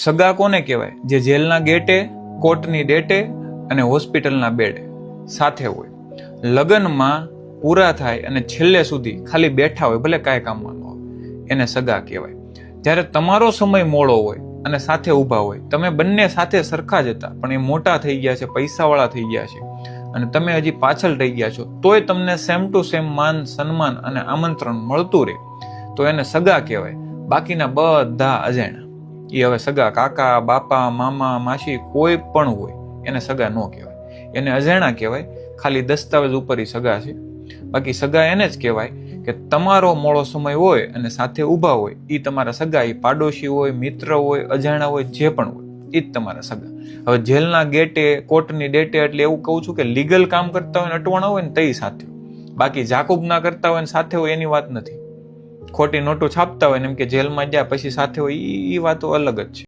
સગા કોને કહેવાય? જે જેલના ગેટે, કોર્ટની ડેટે અને હોસ્પિટલના બેડે સાથે હોય. લગ્નમાં પૂરા થાય અને છેલ્લે સુધી ખાલી બેઠા હોય, ભલે કાંઈ કામમાં ન હોય, એને સગા કહેવાય. જ્યારે તમારો સમય મોડો હોય અને સાથે ઊભા હોય, તમે બંને સાથે સરખા જ હતા, પણ એ મોટા થઈ ગયા છે, પૈસાવાળા થઈ ગયા છે અને તમે હજી પાછળ રહી ગયા છો, તોય તમને સેમ ટુ સેમ માન, સન્માન અને આમંત્રણ મળતું રહે, તો એને સગા કહેવાય. બાકીના બધા અજાણ્યા. એ હવે સગા કાકા, બાપા, મામા, માસી કોઈ પણ હોય, એને સગા ન કહેવાય. એને અજાણ્યા કહેવાય. ખાલી દસ્તાવેજ ઉપર એ સગા છે. બાકી સગા એને જ કહેવાય કે તમારો મોડો સમય હોય અને સાથે ઊભા હોય, એ તમારા સગા. એ પાડોશી હોય, મિત્ર હોય, અજાણ્યા હોય, જે પણ હોય, એ જ તમારા સગા. હવે જેલના ગેટે, કોર્ટની ડેટે એટલે એવું કહું છું કે લીગલ કામ કરતા હોય ને અટવાણા હોય ને તે સાથે. બાકી જાકુબ ના કરતા હોય ને સાથે હોય એની વાત નથી. ખોટી નોટો છાપતા હોય ને એમ કે જેલમાં ગયા પછી સાથે હોય, એ વાતો અલગ જ છે.